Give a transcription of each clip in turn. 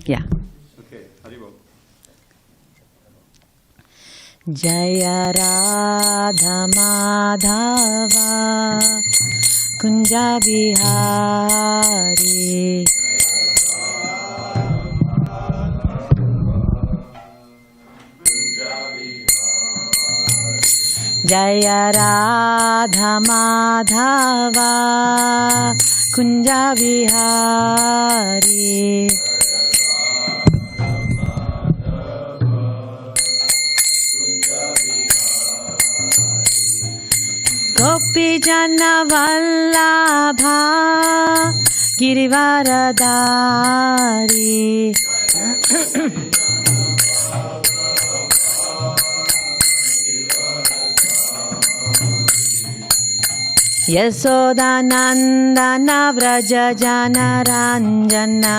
Yeah. Okay, Haribol. Jaya Radha Madhava Kunja Vihari Jaya Radha Madhava Kunja Vihari Gopi Jana Vallabha Girivaradari Yasodanandana Vraja Jana Ranjana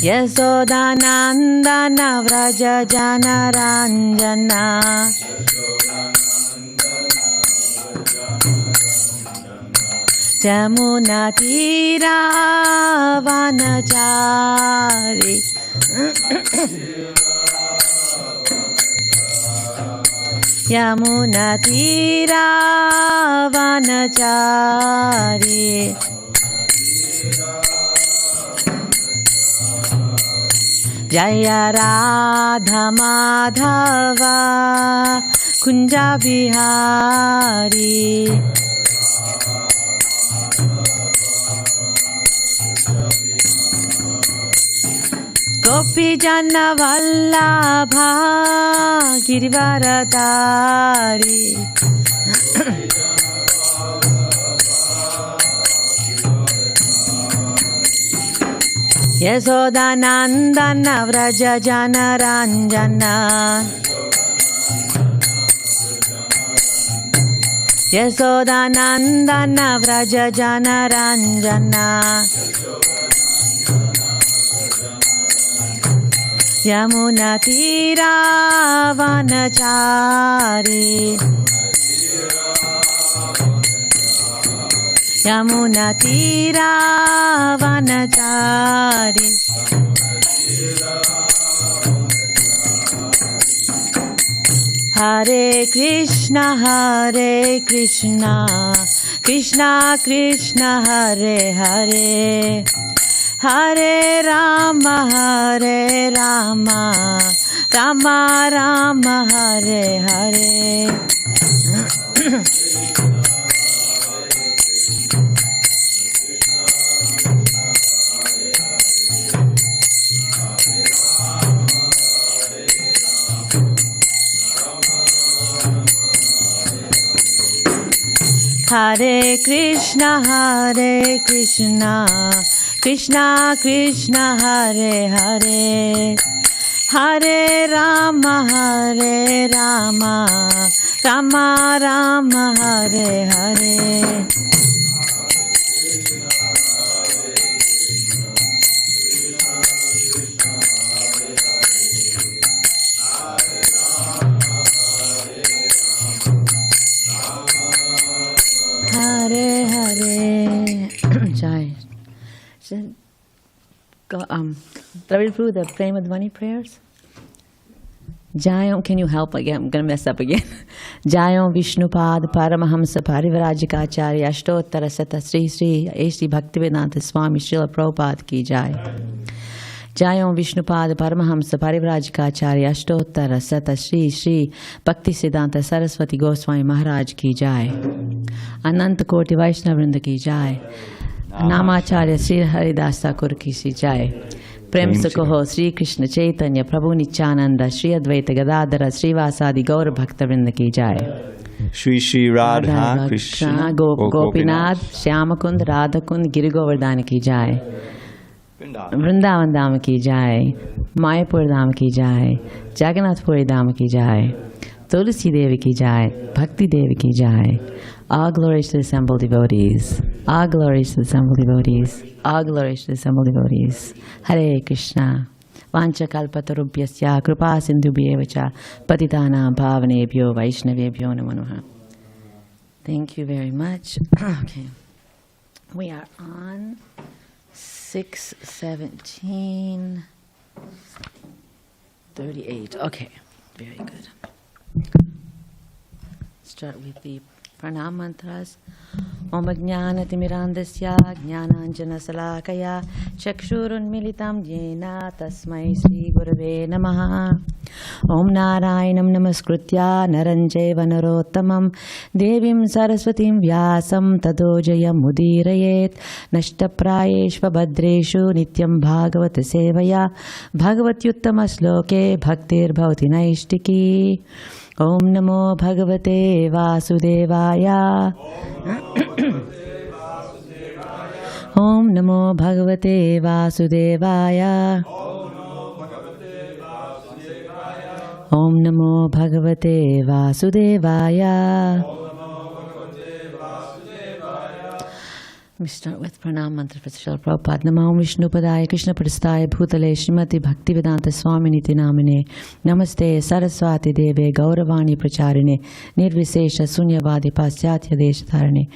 Yasodanandana Vraja Jana Ranjana Jamuna Tira Vanachari Yamuna Tira Vanachari Jaya Radha Madhava Kunja Vihari Gopi Jana Vallabha Girivaradari Yasodanandana Vraja Jana Ranjana Yasodanandana Vraja Jana Ranjana Yamuna Tira Vanachari Yamuna Tira Vanachari Hare Krishna Hare Krishna Krishna Krishna Hare Hare Hare Rama Hare Rama Rama Rama Hare Hare Hare Krishna Hare Krishna Krishna Krishna Hare Hare Hare Rama Hare Rama Rama Rama Hare Hare Hare Hare Jai. Travel through the Prema Dhvani prayers. Jayam, can you help again? I'm going to mess up again. Jayam Vishnupad Paramahamsa Parivrajikacharya Ashtottara Sata Sri Sri Sri Bhaktivedanta Swami Srila Prabhupada ki Jai. Jayam Vishnupad Paramahamsa Parivrajikacharya Ashtottara Sata Sri Sri Bhaktisiddhanta Saraswati Goswami Maharaj ki Jai. Ananta Koti Vaishnavrinda ki Jai. Namacharya Sri Haridas Thakur ki Jai. Prem se kaho Sri Krishna Chaitanya Prabhu Nityananda Sri Advaita Gadadhara Srivasadi Gaur Bhaktavrinda ki Jai. Shri Shri Radha Krishna Gopinath Shyamakund Radhakund Giri Govardhana ki Jai. Vrindavan Dham ki Jai. Mayapur Dham ki Jai. Jagannath Puri Dham ki Jai. Tulsi Devi ki Jai. Bhakti Devi ki Jai. All glories to the assembled devotees. All glories to the assembled devotees. All glories to the assembled devotees. Hare Krishna. Vancha kalpatarubhyasya kripa sindhubhyevacha patitanam bhavanebhyo vaishnavebhyo namo namaha. Thank you very much. Okay. We are on 6:17:38. Okay, very good. Start with the pranam mantras. Om Ajnanatimmirandasya Jnananjana-salakaya Chakshurunmilitam Yena Tasmai Sri Gurave Namaha. Om Narayanam Namaskritya Naranjeva Narottamam Devim Saraswatim Vyasam Tado Jayam Mudirayet Nashtaprayeshva Bhadreshu Nityam Bhagavata Sevaya Bhagavatyuttama Sloke Bhaktir Bhavati Naishtiki. Om Namo Bhagavate Vasudevaya. Om Namo Bhagavate Vasudevaya. Om Namo Bhagavate Vasudevaya. We start with pranam mantra for Srila Prabhupada. Namo Vishnu Padaya Krishna Prasthaya Bhutale Srimati Bhaktivedanta Swaminiti Namine Namaste Saraswati Deve Gauravani Pracharine Nirvisesha Sunyavadi Paschatya Deshatharane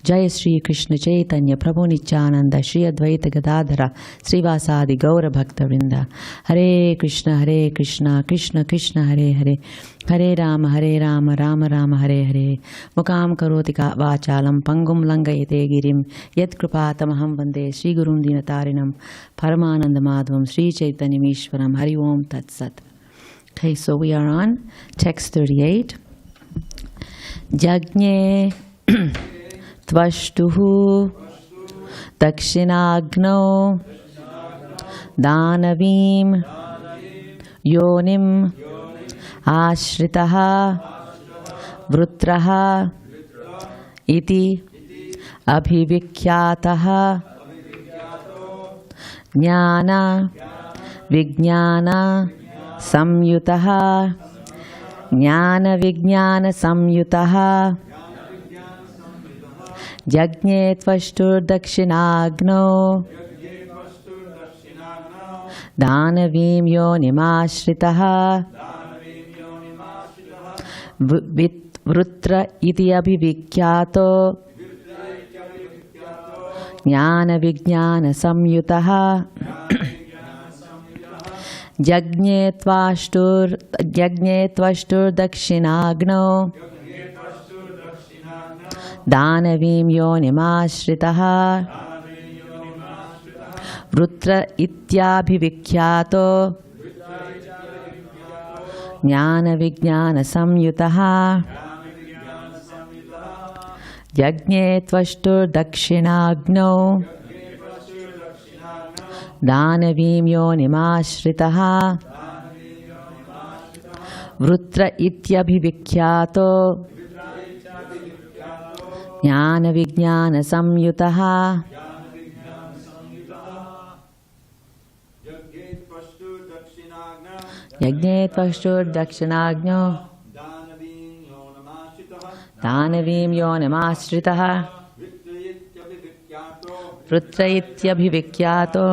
Jaya Shri Krishna Chaitanya Prabhu Nityananda Shri Advaita Gadadhara Srivasadi Gaura Bhakta Vrinda. Hare Krishna Krishna Krishna Hare Hare Hare Rama Rama Rama Hare Hare. Mukam karoti vachalam pangum langayate girim yat kripatamaham vande Shri Gurum Dinatarinam Paramananda Madhavam Shri Chaitanya Ishwaram. Hari Om Tat Sat. Okay, so we are on text 38. Jagnye Tvashtuhu Dakshinagno Danavim Yonim Ashritaha Vṛtraha Iti Abhivikyataha Jnana Vijnana Samyutaha Jnana Vijnana Samyutaha Jagnye Tvashtur Dakshinagno Danavim Yonimashritah Vṛtra iti abhivikyato Jnana Vijnana Samyutaha Jagnye Tvashtur Dakshinagno Danavim Yonimashritah Vṛtra ityabhivikyato Jnana Vijnana Samyutaha Jagnye Tvashtur Dakshinagno Danavim Yonimashritah Vṛtra ityabhivikyato Jnana Vijnana Samyutaha Jagnye Tvashtur Dakshinagno Danavim Yonimashritah Vṛtra ityabhivikyato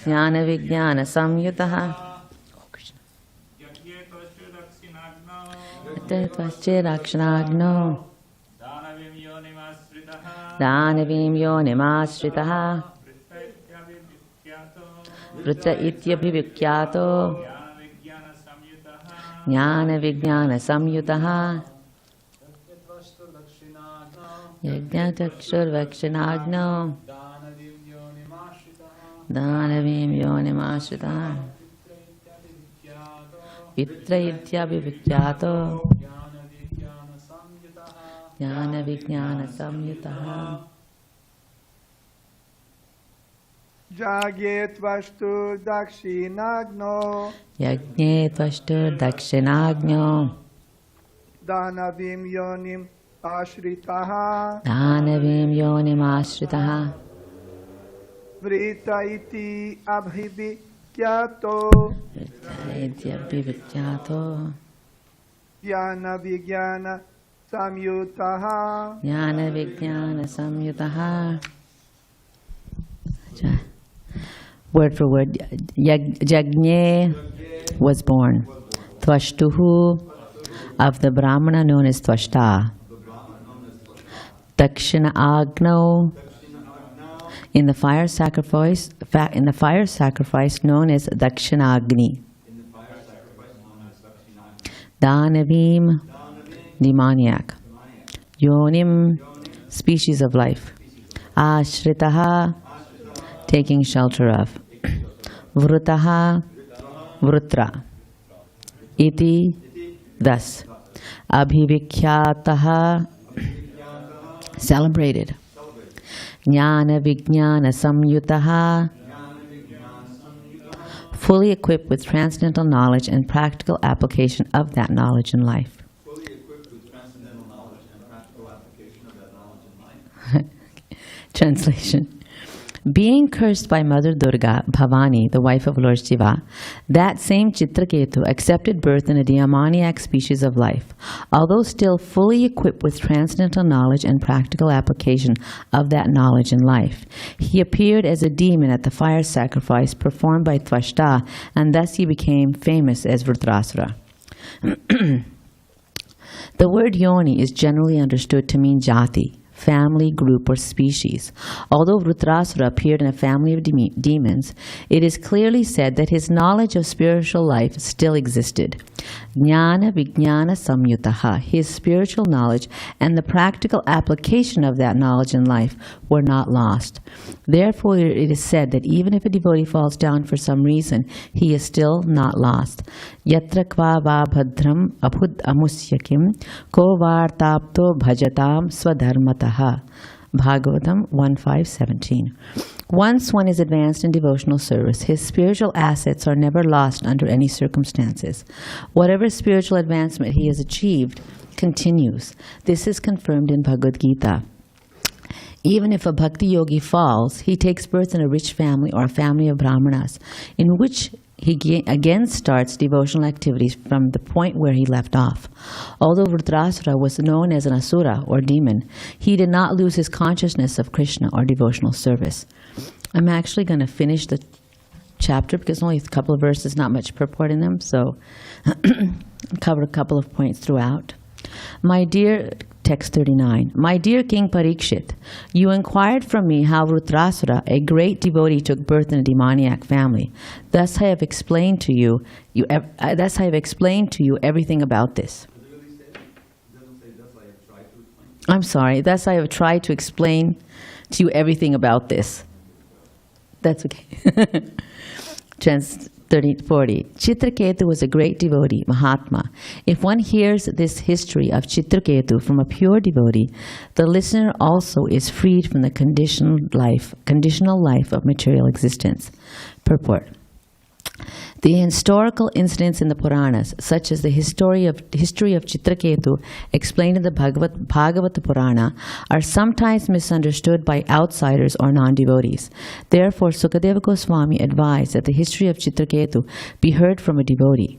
Jnana Vijnana Samyutaha Tvashtur Dakshinagno Danavim Yonimashritah Vṛtra ityabhivikyato Jnana Vijnana Samyutaha Yajnatakshur Vakshinagno Danavim Yonimashritah Vṛtra ityabhivikyato Jnana Vijnana Samyutaha Jagye Tvashtur Dakshinagno Yajne Tvashtur Dakshinagno Danavim Yonim Ashritaha Danavim Yonim Ashritaha Vṛtra iti abhivikyato Vṛtra iti abhivikyato Jnana Vijnana Samyutaha Jnana Vijnana Samyutaha. Word for word, Jagnye was born. Tvashtuhu, of the brāhmana known as Tvashta. Dakshina Agno, in the fire sacrifice, known as Dakshinagni. Danavim, demoniac. Yonim, species of life. Ashritaha, taking shelter of. Vrutaha, Vṛtra. Iti, thus. Abhivikhyataha, celebrated. Jnana Vijnana Samyutaha, fully equipped with transcendental knowledge and practical application of that knowledge in life. Translation. Being cursed by Mother Durga, Bhavani, the wife of Lord Shiva, that same Chitraketu accepted birth in a demoniac species of life. Although still fully equipped with transcendental knowledge and practical application of that knowledge in life, he appeared as a demon at the fire sacrifice performed by Tvashta, and thus he became famous as Vṛtrāsura. The word yoni is generally understood to mean jati, family, group, or species. Although Vṛtrāsura appeared in a family of demons, it is clearly said that his knowledge of spiritual life still existed. Jnana Vijnana Samyutaha, his spiritual knowledge and the practical application of that knowledge in life were not lost. Therefore, it is said that even if a devotee falls down for some reason, he is still not lost. Yatra kva va bhadram abhud amusyakim ko vartapto bhajatam swadharmataha. Bhagavatam 1.5.17. Once one is advanced in devotional service, his spiritual assets are never lost under any circumstances. Whatever spiritual advancement he has achieved continues. This is confirmed in Bhagavad-gītā. Even if a bhakti-yogī falls, he takes birth in a rich family or a family of brāhmaṇas, in which he again starts devotional activities from the point where he left off. Although Vṛtrāsura was known as an Asura or demon, he did not lose his consciousness of Krishna or devotional service. I'm actually going to finish the chapter because only a couple of verses, not much purport in them, so cover a couple of points throughout. My dear, text 39, my dear King Parikshit, you inquired from me how Vṛtrāsura, a great devotee, took birth in a demoniac family. Thus I have explained to you, everything about this. I'm sorry. Thus I have tried to explain to you everything about this. That's okay. Trans 30-40. Chitraketu was a great devotee, Mahatma. If one hears this history of Chitraketu from a pure devotee, the listener also is freed from the conditional life of material existence. Purport. The historical incidents in the Puranas, such as the history of Chitraketu explained in the Bhagavata Purana, are sometimes misunderstood by outsiders or non-devotees. Therefore, Sukadeva Goswami advised that the history of Chitraketu be heard from a devotee.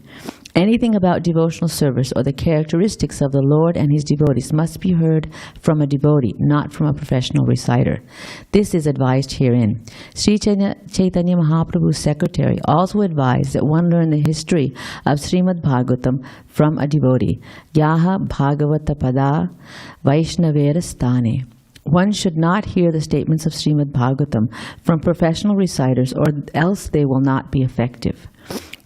Anything about devotional service or the characteristics of the Lord and his devotees must be heard from a devotee, not from a professional reciter. This is advised herein. Sri Chaitanya Mahaprabhu's secretary also advised that one learn the history of Srimad Bhagavatam from a devotee. Yaha Bhagavata Pada Vaishnavera Sthane. One should not hear the statements of Srimad Bhagavatam from professional reciters, or else they will not be effective.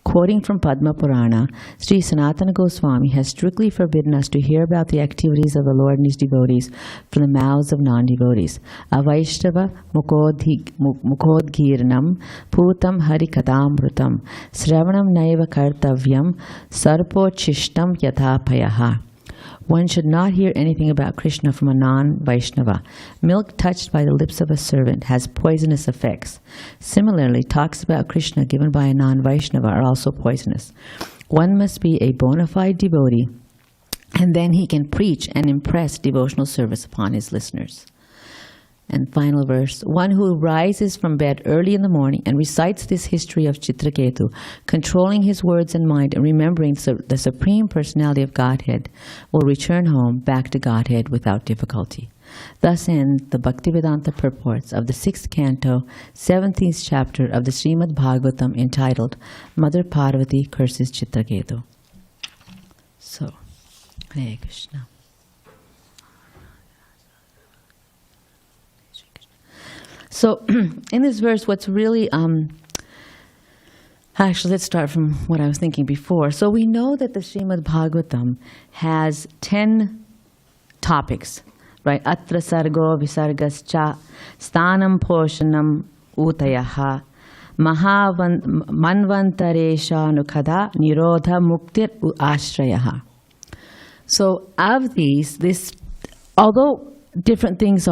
Quoting from Padma Purana, Sri Sanatana Goswami has strictly forbidden us to hear about the activities of the Lord and his devotees from the mouths of non-devotees. Avaishtava mukodgirnam putam harikatamrutam sravanam naiva kartavyam sarpochishtam yathapayaha. One should not hear anything about Krishna from a non-Vaishnava. Milk touched by the lips of a servant has poisonous effects. Similarly, talks about Krishna given by a non-Vaishnava are also poisonous. One must be a bona fide devotee, and then he can preach and impress devotional service upon his listeners. And final verse, one who rises from bed early in the morning and recites this history of Chitraketu, controlling his words and mind and remembering the Supreme Personality of Godhead, will return home back to Godhead without difficulty. Thus end the Bhaktivedanta purports of the 6th canto, 17th chapter of the Srimad Bhagavatam, entitled Mother Parvati Curses Chitraketu. So, Hare Krishna. So in this verse, what's really, actually, let's start from what I was thinking before. So we know that the Srimad Bhagavatam has 10 topics, right? Atra sargo visargascha stanam poshanam utayaha manvantaresha nukada nirodha muktir ashrayaha. So of these, although different things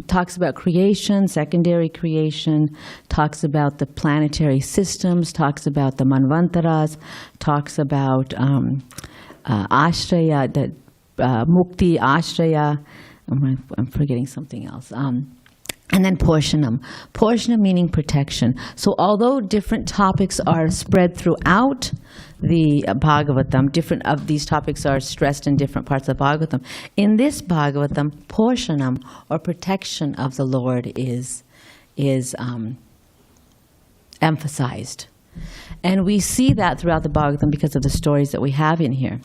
talks about creation, secondary creation, talks about the planetary systems, talks about the manvantaras, talks about ashraya, the mukti, ashraya. I'm forgetting something else. And then Porshanam. Porshanam meaning protection. So although different topics are spread throughout the Bhagavatam, different of these topics are stressed in different parts of the Bhagavatam. In this Bhagavatam, Porshanam, or protection of the Lord, is emphasized. And we see that throughout the Bhagavatam because of the stories that we have in here.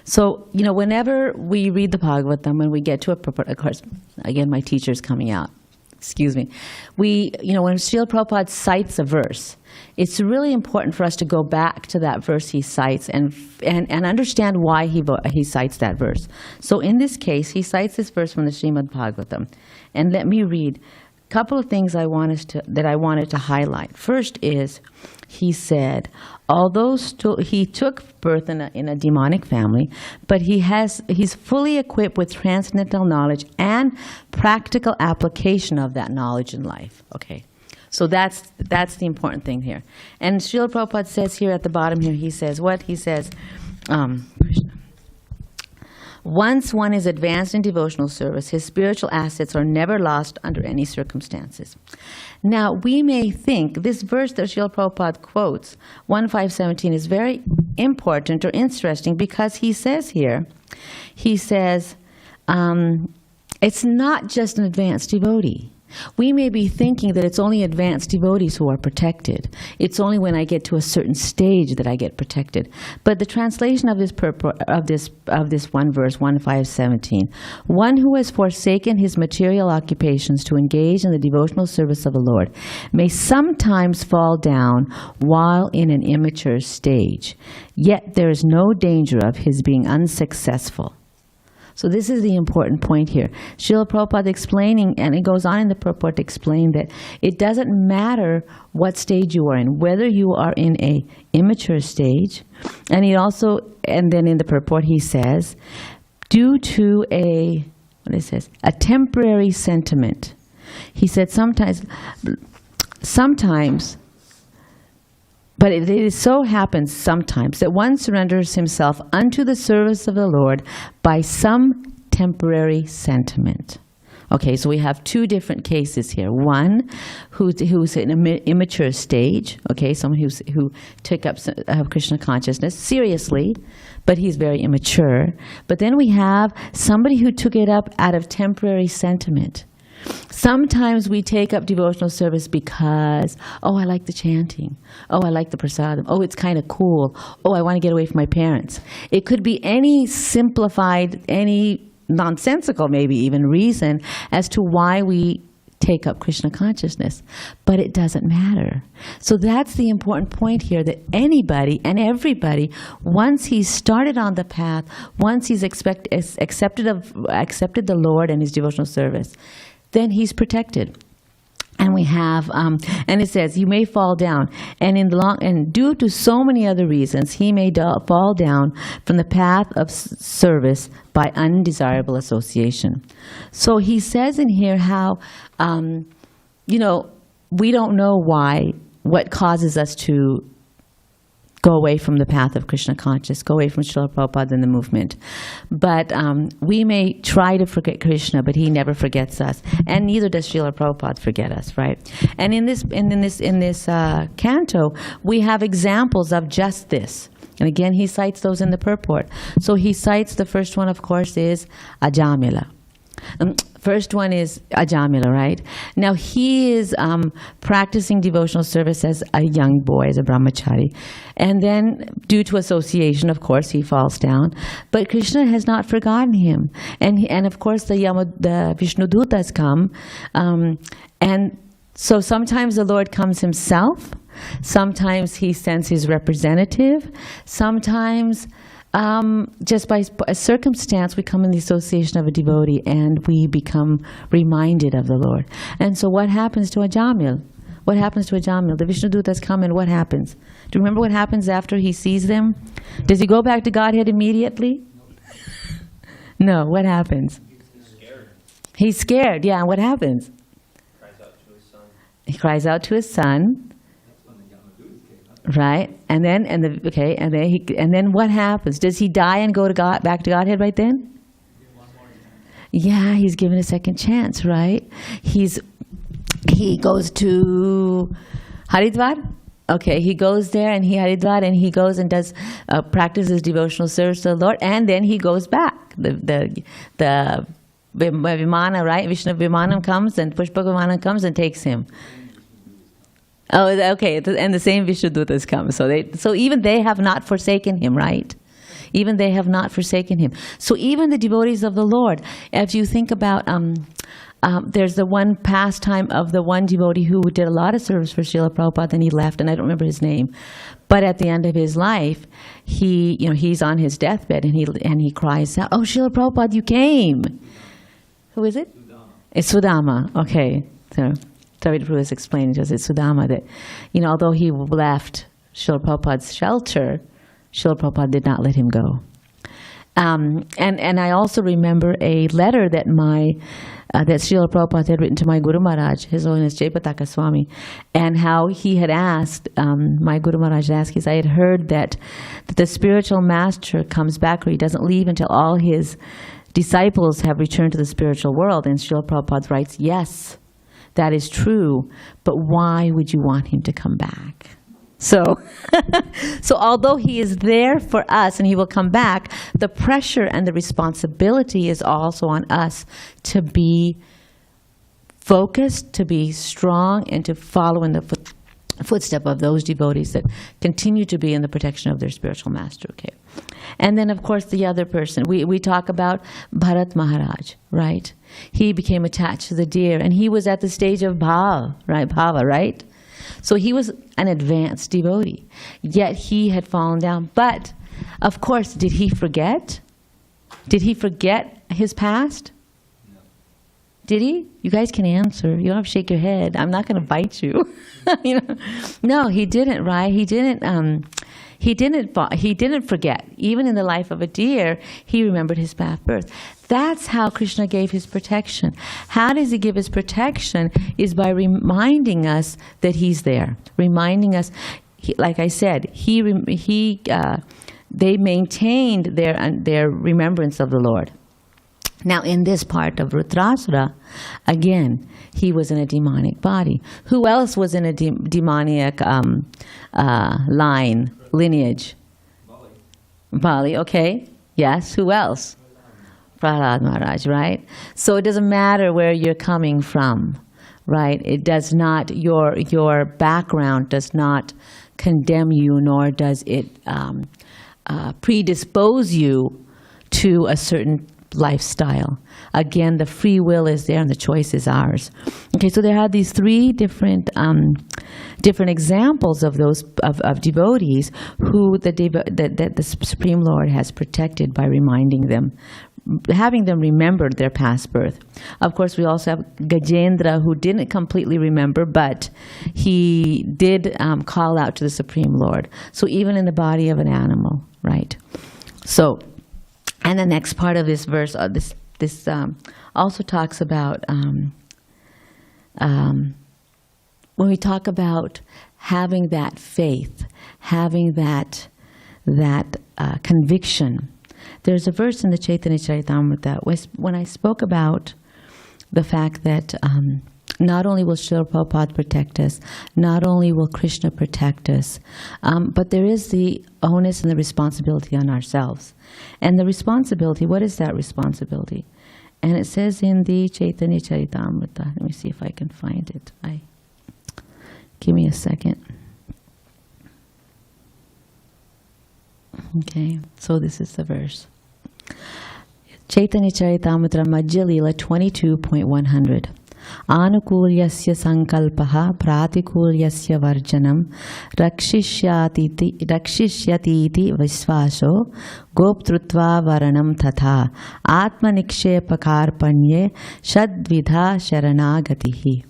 So, whenever we read the Bhagavatam, when we get to a purport, of course, again, my teacher's coming out. Excuse me. When Srila Prabhupada cites a verse, it's really important for us to go back to that verse he cites and understand why he cites that verse. So in this case, he cites this verse from the Srimad Bhagavatam. And let me read a couple of things that I wanted to highlight. First is, he said, although he took birth in a demonic family, but he's fully equipped with transcendental knowledge and practical application of that knowledge in life. Okay, so that's the important thing here. And Srila Prabhupada says here at the bottom here, he says what? He says, Krishna. Once one is advanced in devotional service, his spiritual assets are never lost under any circumstances. Now, we may think this verse that Srila Prabhupada quotes, 1.5.17, is very important or interesting because he says here, it's not just an advanced devotee. We may be thinking that it's only advanced devotees who are protected. It's only when I get to a certain stage that I get protected. But the translation of this one verse, 1.5.17, one who has forsaken his material occupations to engage in the devotional service of the Lord may sometimes fall down while in an immature stage, yet there is no danger of his being unsuccessful. So this is the important point here. Srila Prabhupada explaining, and it goes on in the purport to explain that it doesn't matter what stage you are in, whether you are in a immature stage, and then in the purport he says, due to a temporary sentiment. He said sometimes, but it so happens sometimes that one surrenders himself unto the service of the Lord by some temporary sentiment. Okay, so we have two different cases here. One who's in an immature stage, okay, someone who took up Krishna consciousness seriously, but he's very immature. But then we have somebody who took it up out of temporary sentiment. Sometimes we take up devotional service because, I like the chanting. I like the prasadam. It's kind of cool. I want to get away from my parents. It could be any simplified, any nonsensical maybe even reason as to why we take up Krishna consciousness. But it doesn't matter. So that's the important point here, that anybody and everybody, once he's started on the path, once he's accepted the Lord and his devotional service, then he's protected. And we have, and it says, you may fall down, and due to so many other reasons, he may fall down from the path of service by undesirable association. So he says in here how, we don't know what causes us to go away from the path of Krishna consciousness, go away from Srila Prabhupada and the movement. But we may try to forget Krishna, but he never forgets us, and neither does Srila Prabhupada forget us, right? And in this canto, we have examples of just this. And again, he cites those in the purport. So he cites, the first one, of course, is Ajamila. First one is Ajamila, right? Now he is practicing devotional service as a young boy, as a brahmachari. And then, due to association, of course, he falls down. But Krishna has not forgotten him. And of course, the Vishnu Dutas come, and So sometimes the Lord comes himself, sometimes he sends his representative, sometimes just by a circumstance we come in the association of a devotee and we become reminded of the Lord. And so what happens to Ajamil? What happens to Ajamil? The Vishnudutas come and what happens? Do you remember what happens after he sees them? Does he go back to Godhead immediately? No, what happens? He's scared. He's scared, yeah, and what happens? He cries out to his son. Right, and then what happens? Does he die and go to God, back to Godhead right then? Yeah, he's given a second chance, right? He goes to Haridwar. Okay, he goes there and he goes and does practices devotional service to the Lord, and then he goes back. The Vimana, right? Vishnu Vimanam comes and Pushpa Vimanam comes and takes him. Oh, okay, and the same Vishnudutas come. So even they have not forsaken him, right? Even they have not forsaken him. So even the devotees of the Lord, if you think about, there's the one pastime of the one devotee who did a lot of service for Srila Prabhupada, and he left, and I don't remember his name. But at the end of his life, he's on his deathbed, and he cries out, "Oh, Srila Prabhupada, you came!" Who is it? Sudama. It's Sudama. Okay, so Prabhupada is explaining to us, it's Sudama that, although he left Srila Prabhupada's shelter, Srila Prabhupada did not let him go. And I also remember a letter that that Srila Prabhupada had written to my Guru Maharaj, His Holiness Jayapataka Swami, and how he had asked, my Guru Maharaj asked, I had heard that the spiritual master comes back, or he doesn't leave until all his disciples have returned to the spiritual world. And Srila Prabhupada writes, yes, that is true, but why would you want him to come back? So although he is there for us and he will come back, the pressure and the responsibility is also on us to be focused, to be strong, and to follow in the footstep of those devotees that continue to be in the protection of their spiritual master. Okay, and then of course the other person, we talk about Bharat Maharaj, right? He became attached to the deer, and he was at the stage of bhava, right? So he was an advanced devotee, yet he had fallen down. But, of course, did he forget? Did he forget his past? No. Did he? You guys can answer. You don't have to shake your head. I'm not going to bite you. No, he didn't, right? He didn't forget. Even in the life of a deer, he remembered his past birth. That's how Krishna gave his protection. How does he give his protection? Is by reminding us that he's there. Reminding us, like I said, they maintained their remembrance of the Lord. Now, in this part of Vṛtrāsura, again, he was in a demonic body. Who else was in a demoniac lineage? Bali, okay. Yes, who else? Prahlad Maharaj, right? So it doesn't matter where you're coming from, right? It does not, your background does not condemn you, nor does it predispose you to a certain lifestyle. Again, the free will is there and the choice is ours. Okay, so there are these three different examples of those of devotees who the Supreme Lord has protected by reminding them, having them remember their past birth. Of course, we also have Gajendra, who didn't completely remember, but he did call out to the Supreme Lord. So even in the body of an animal, right? So, and the next part of this verse, this also talks about when we talk about having that faith, having that conviction. There's a verse in the Chaitanya Charitamrita when I spoke about the fact that not only will Srila Prabhupada protect us, not only will Krishna protect us, but there is the onus and the responsibility on ourselves. And the responsibility, what is that responsibility? And it says in the Chaitanya Charitamrita, let me see if I can find it. Give me a second. Okay, so this is the verse. Chaitanya Charitamrita Madhya Lila 22.100. anukulyasya sankalpaha pratikulyasya varjanam rakshishyati visvaso goptrutva varanam tatha atmanikshepakarpanye shadvidha sharanagatihi.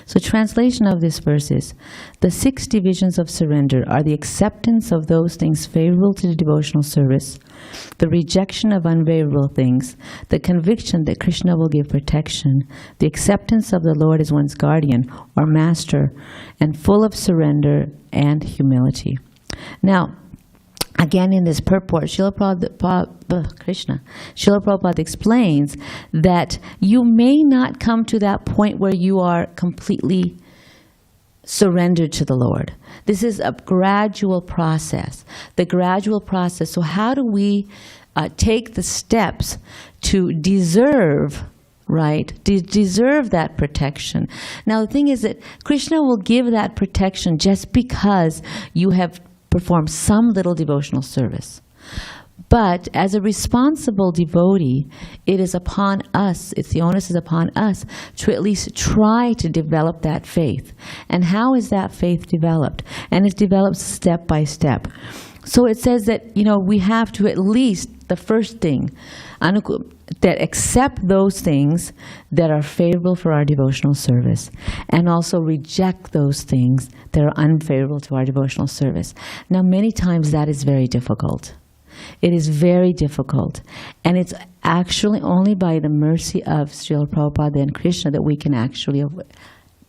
So translation of this verse is, the 6 divisions of surrender are the acceptance of those things favorable to the devotional service, the rejection of unfavorable things, the conviction that Krishna will give protection, the acceptance of the Lord as one's guardian or master, and full of surrender and humility. Now, again, in this purport, Srila Prabhupada explains that you may not come to that point where you are completely surrendered to the Lord. This is a gradual process. The gradual process. So how do we take the steps to deserve, right? Deserve that protection. Now, the thing is that Krishna will give that protection just because you have perform some little devotional service. But as a responsible devotee, it is upon us, the onus is upon us to at least try to develop that faith. And how is that faith developed? And it's developed step by step. So it says that, we have to at least, the first thing, that accept those things that are favorable for our devotional service, and also reject those things that are unfavorable to our devotional service. Now, many times that is very difficult. It is very difficult. And it's actually only by the mercy of Srila Prabhupada and Krishna that we can actually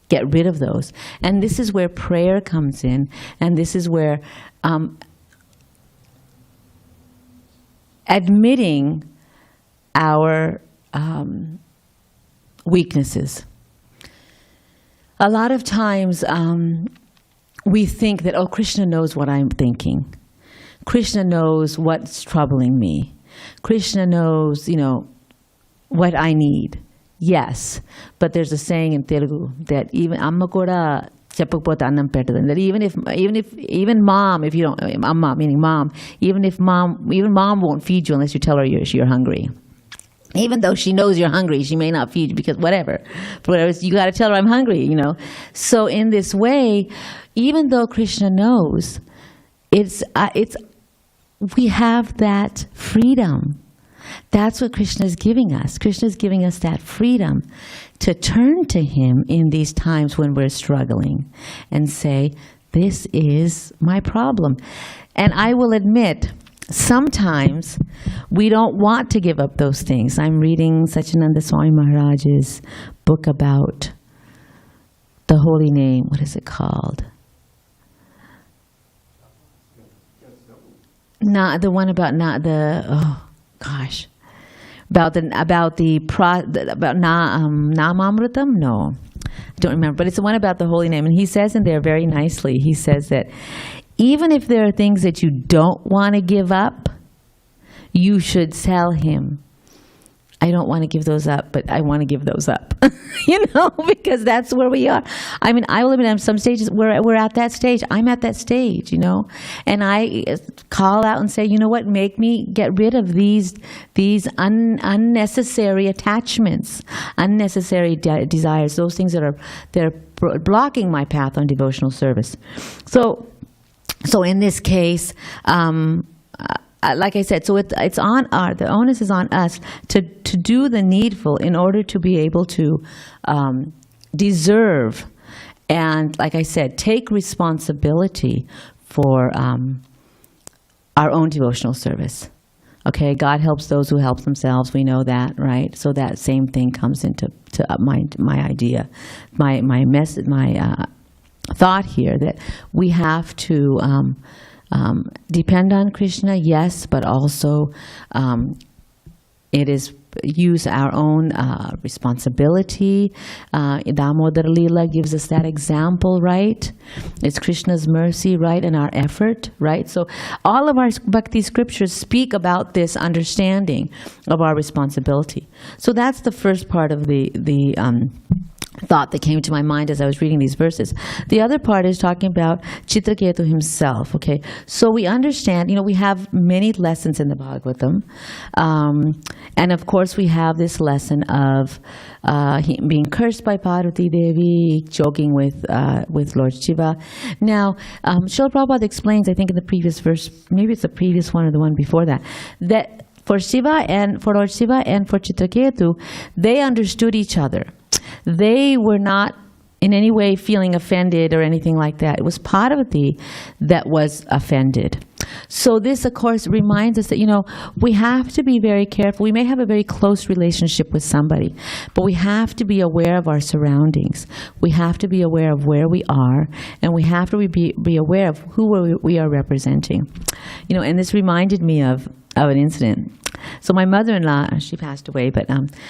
get rid of those. And this is where prayer comes in, and this is where admitting our weaknesses. A lot of times we think that, Krishna knows what I'm thinking. Krishna knows what's troubling me. Krishna knows, what I need. Yes, but there's a saying in Telugu that even amma kuda cheppakapothe annam pettadu, that even mom, if you don't, amma meaning mom, even mom won't feed you unless you tell her you're hungry. Even though she knows you're hungry, she may not feed you because whatever. You got to tell her I'm hungry, So in this way, even though Krishna knows, we have that freedom. That's what Krishna is giving us. Krishna is giving us that freedom to turn to Him in these times when we're struggling and say, this is my problem. And I will admit, sometimes we don't want to give up those things. I'm reading Satchidananda Swami Maharaj's book about the holy name. What is it called? Not the one about Namamritam? No, I don't remember. But it's the one about the holy name. And he says in there very nicely, he says that even if there are things that you don't want to give up, you should tell Him, I don't want to give those up, but I want to give those up. Because that's where we are. I mean, I will admit on some stages, we're at that stage. I'm at that stage, And I call out and say, you know what, make me get rid of these unnecessary attachments, unnecessary desires, those things that are blocking my path on devotional service. So in this case, like I said, so it's on the onus is on us to do the needful in order to be able to deserve and, like I said, take responsibility for our own devotional service. Okay, God helps those who help themselves. We know that, right? So that same thing comes into my idea, my message, my thought here, that we have to depend on Krishna, yes, but also it is use our own responsibility. Damodar Leela gives us that example, right? It's Krishna's mercy, right, and our effort, right? So all of our bhakti scriptures speak about this understanding of our responsibility. So that's the first part of the thought that came to my mind as I was reading these verses. The other part is talking about Chitraketu himself, okay? So we understand, we have many lessons in the Bhagavatam. And of course we have this lesson of him being cursed by Parvati Devi, joking with Lord Shiva. Now, Srila Prabhupada explains, I think in the previous verse, maybe it's the previous one or the one before that for Shiva and for Lord Shiva and for Chitraketu, they understood each other. They were not in any way feeling offended or anything like that. It was Parvati that was offended. So this, of course, reminds us that, we have to be very careful. We may have a very close relationship with somebody, but we have to be aware of our surroundings. We have to be aware of where we are, and we have to be aware of who we are representing. And this reminded me of an incident. So my mother-in-law, she passed away, but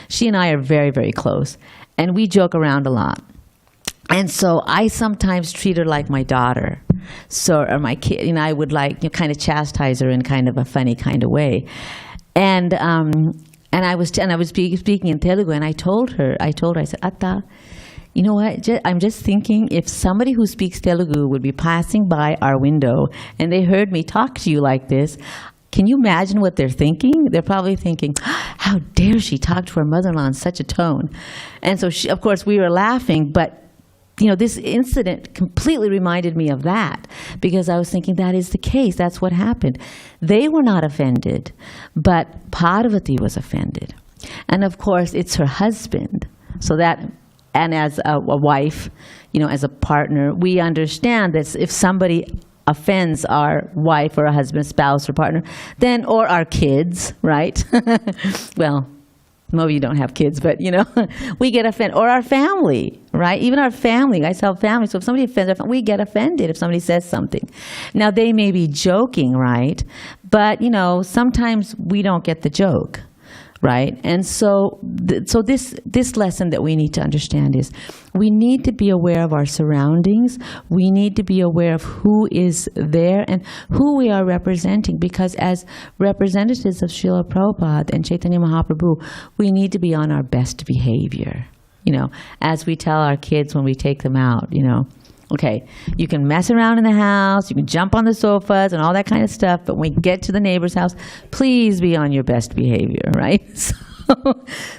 she and I are very, very close. And we joke around a lot. And so I sometimes treat her like my daughter. Or my kid, I would kind of chastise her in kind of a funny kind of way. And I was speaking in Telugu, and I told her, I said, Atta, you know what, I'm just thinking if somebody who speaks Telugu would be passing by our window and they heard me talk to you like this, can you imagine what they're thinking? They're probably thinking, how dare she talk to her mother-in-law in such a tone? And so, of course, we were laughing, but this incident completely reminded me of that, because I was thinking that is the case. That's what happened. They were not offended, but Parvati was offended. And of course, it's her husband. So that, and as a wife, as a partner, we understand that if somebody offends our wife or a husband, spouse or partner, then, or our kids, right? Well, most of you don't have kids, but we get offended. Or our family, right? Even our family, guys have family. So if somebody offends our family, we get offended if somebody says something. Now they may be joking, right? But sometimes we don't get the joke, right? And so this lesson that we need to understand is we need to be aware of our surroundings. We need to be aware of who is there and who we are representing, because as representatives of Srila Prabhupada and Chaitanya Mahaprabhu, we need to be on our best behavior. As we tell our kids when we take them out, okay, you can mess around in the house, you can jump on the sofas and all that kind of stuff, but when we get to the neighbor's house, please be on your best behavior, right?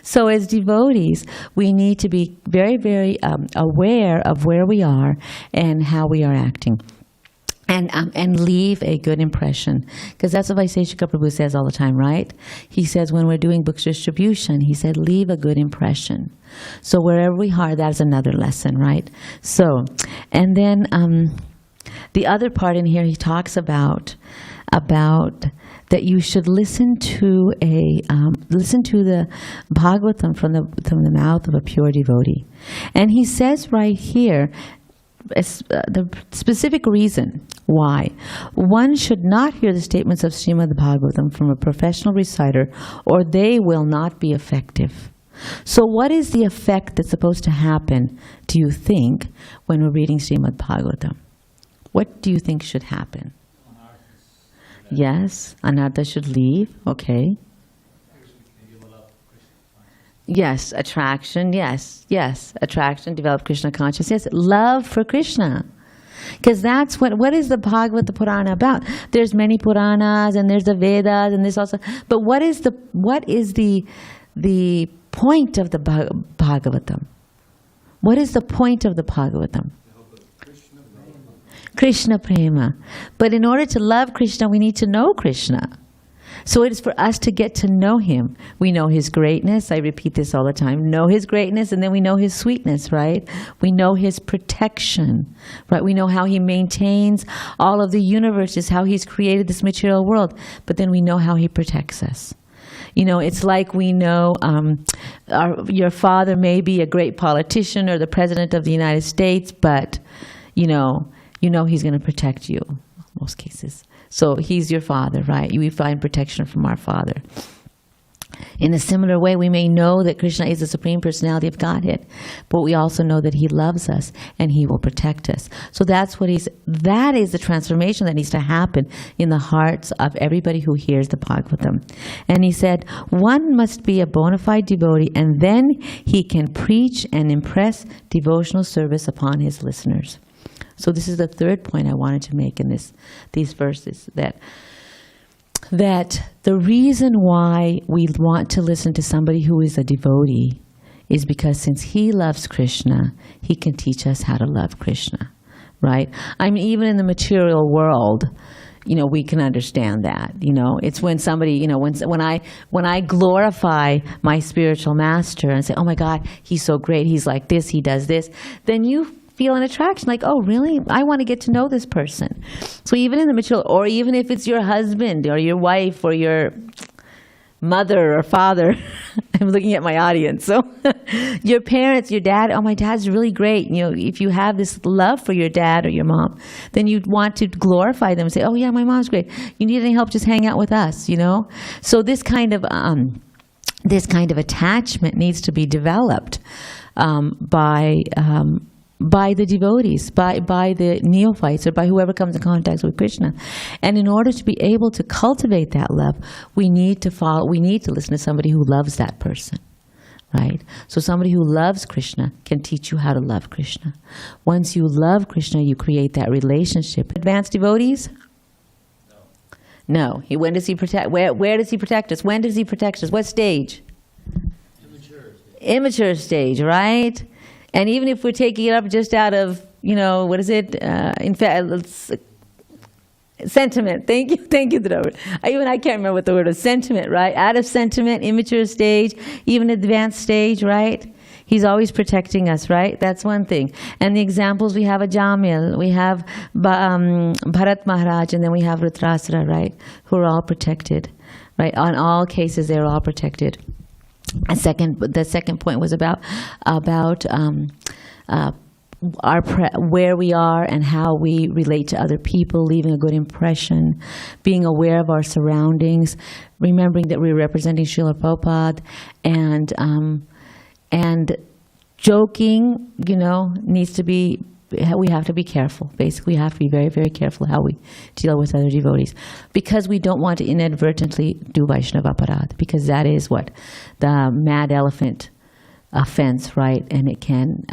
So as devotees, we need to be very, very aware of where we are and how we are acting. And leave a good impression. Because that's what Vaiseshika Prabhu says all the time, right? He says when we're doing books distribution, he said, leave a good impression. So wherever we are, that's another lesson, right? So, and then the other part in here, he talks about that you should listen to the Bhagavatam from the mouth of a pure devotee. And he says right here, the specific reason why one should not hear the statements of Srimad Bhagavatam from a professional reciter, or they will not be effective. So what is the effect that's supposed to happen, do you think, when we're reading Srimad Bhagavatam? What do you think should happen? Yes, anartha should leave, okay. Yes, attraction, yes, attraction, develop Krishna consciousness, yes, love for Krishna. Because that's what is the Bhagavata Purana about? There's many Puranas and there's the Vedas and this also, but what is the point of the Bhagavatam? What is the point of the Bhagavatam? Krishna Prema. But in order to love Krishna, we need to know Krishna. So it is for us to get to know him. We know his greatness. I repeat this all the time. Know his greatness, and then we know his sweetness, right? We know his protection, right? We know how he maintains all of the universes, how he's created this material world. But then we know how he protects us. It's like we know your father may be a great politician or the president of the United States, but you know he's going to protect you in most cases. So he's your father, right? We find protection from our father. In a similar way, we may know that Krishna is the Supreme Personality of Godhead, but we also know that He loves us and He will protect us. So that is the transformation that needs to happen in the hearts of everybody who hears the Bhagavatam. And he said, one must be a bona fide devotee, and then he can preach and impress devotional service upon his listeners. So this is the third point I wanted to make in these verses, that the reason why we want to listen to somebody who is a devotee is because since he loves Krishna, he can teach us how to love Krishna, right? I mean, even in the material world, we can understand that. It's when somebody, when I glorify my spiritual master and say, oh my God, he's so great, he's like this, he does this, then you feel an attraction, like, oh, really? I want to get to know this person. So even in the material, or even if it's your husband or your wife or your mother or father, I'm looking at my audience. So your parents, your dad, oh, my dad's really great. If you have this love for your dad or your mom, then you'd want to glorify them and say, oh yeah, my mom's great. You need any help, just hang out with us, So this kind of attachment needs to be developed by the devotees, by the neophytes, or by whoever comes in contact with Krishna. And in order to be able to cultivate that love, we need to listen to somebody who loves that person, right? So somebody who loves Krishna can teach you how to love Krishna. Once you love Krishna, you create that relationship. Advanced devotees? No. When does he protect? Where does he protect us? When does he protect us? What stage? Immature stage, right? And even if we're taking it up just out of, what is it? In fact, sentiment. Thank you, Devi. Even I can't remember what the word is. Sentiment, right? Out of sentiment, immature stage, even advanced stage, right? He's always protecting us, right? That's one thing. And the examples, we have a Jamil, we have Bharat Maharaj, and then we have Vṛtrāsura, right? Who are all protected, right? On all cases, they're all protected. The second point was about where we are and how we relate to other people, leaving a good impression, being aware of our surroundings, remembering that we're representing Srila Prabhupada, and joking, needs to be. We have to be careful. Basically, we have to be very, very careful how we deal with other devotees, because we don't want to inadvertently do Vaishnava aparadh, because that is what the mad elephant offense, right? And it can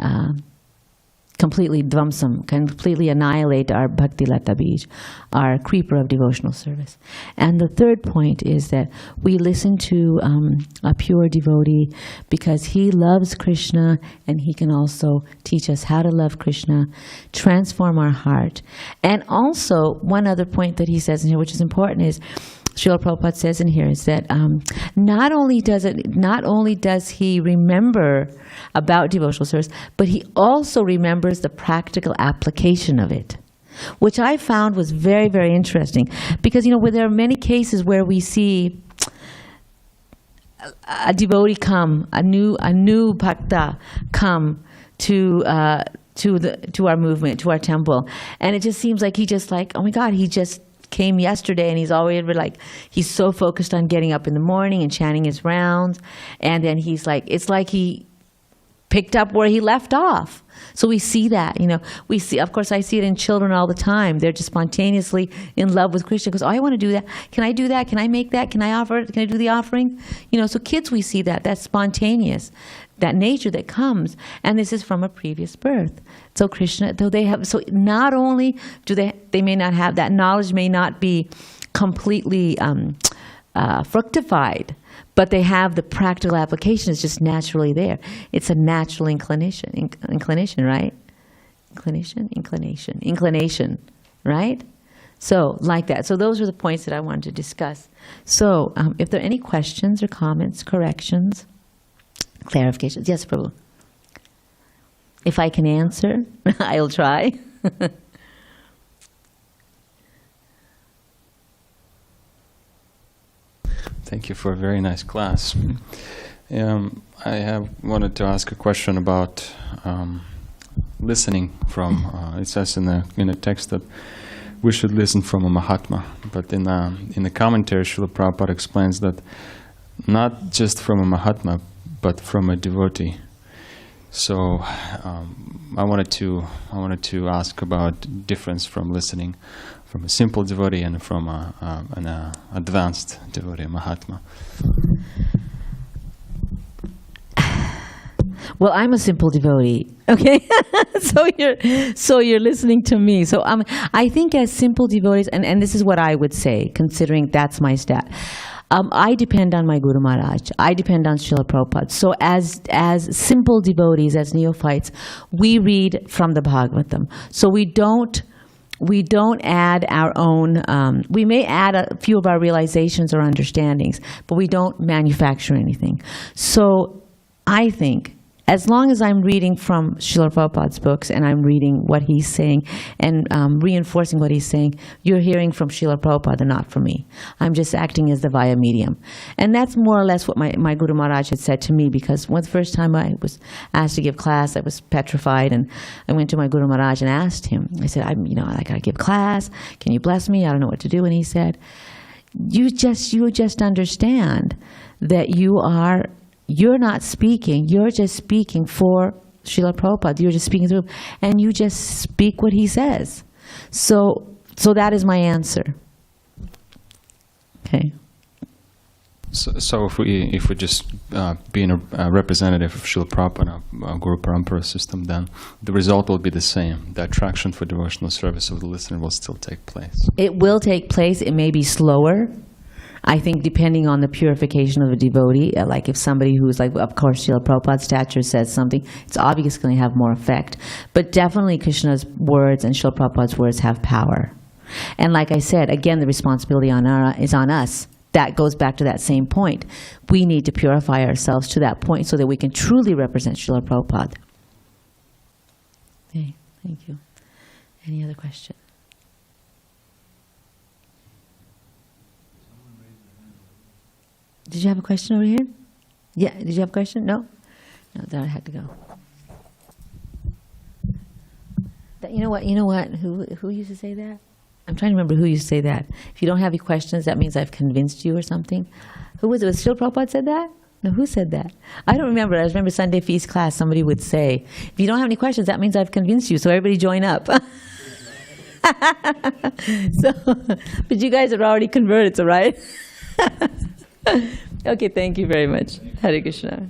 completely dvamsam, completely annihilate our bhakti lata bij, our creeper of devotional service. And the third point is that we listen to a pure devotee because he loves Krishna, and he can also teach us how to love Krishna, transform our heart. And also, one other point that he says in here, which is important, is Srila Prabhupada says in here, is that not only does he remember about devotional service, but he also remembers the practical application of it, which I found was very, very interesting. Because where there are many cases where we see a devotee come, a new bhakta come to our movement, to our temple, and it just seems like oh my God, he just came yesterday, and he's always he's so focused on getting up in the morning and chanting his rounds, and then it's like he picked up where he left off. So we see that, of course I see it in children all the time. They're just spontaneously in love with Krishna, because, oh, I want to do that. Can I do that? Can I make that? Can I offer it? Can I do the offering? So kids, we see that's spontaneous, that nature that comes, and this is from a previous birth. So Krishna, so not only do they may not have, that knowledge may not be completely fructified, but they have the practical application. It's just naturally there. It's a natural inclination, right? Inclination, right? So like that. So those are the points that I wanted to discuss. So if there are any questions or comments, corrections, clarifications. Yes, Prabhu. If I can answer, I'll try. Thank you for a very nice class. I have wanted to ask a question about listening from. It says in the text that we should listen from a Mahatma, but in the commentary, Srila Prabhupada explains that not just from a Mahatma, but from a devotee. So I wanted to ask about difference from listening from a simple devotee and from an advanced devotee, Mahatma. Well, I'm a simple devotee, okay? so you're listening to me. So I think as simple devotees, and this is what I would say, considering that's my stat. I depend on my Guru Maharaj. I depend on Srila Prabhupada. So as simple devotees, as neophytes, we read from the Bhagavatam. So we don't add our own, we may add a few of our realizations or understandings, but we don't manufacture anything. So I think as long as I'm reading from Srila Prabhupada's books and I'm reading what he's saying and reinforcing what he's saying, you're hearing from Srila Prabhupada and not from me. I'm just acting as the via medium. And that's more or less what my Guru Maharaj had said to me, because when the first time I was asked to give class, I was petrified, and I went to my Guru Maharaj and asked him. I said, I got to give class. Can you bless me? I don't know what to do. And he said, you just understand that you're not speaking, you're just speaking for Srila Prabhupada. You're just speaking through, and you just speak what he says. So that is my answer. Okay. So if we just being a representative of Srila Prabhupada, Guru Parampara system, then the result will be the same. The attraction for devotional service of the listener will still take place. It will take place. It may be slower. I think depending on the purification of a devotee, like if somebody who's like, of course, Srila Prabhupada's stature says something, it's obviously going to have more effect. But definitely Krishna's words and Srila Prabhupada's words have power. And like I said, again, the responsibility is on us. That goes back to that same point. We need to purify ourselves to that point so that we can truly represent Srila Prabhupada. Okay, thank you. Any other question? Did you have a question over here? Yeah, did you have a question? No? No, then I had to go. You know what? Who used to say that? I'm trying to remember who used to say that. If you don't have any questions, that means I've convinced you or something. Who was it? Was Srila Prabhupada said that? No, who said that? I don't remember. I remember Sunday feast class, somebody would say, if you don't have any questions, that means I've convinced you, so everybody join up. But you guys are already converted, so right? Okay, thank you very much. Hare Krishna.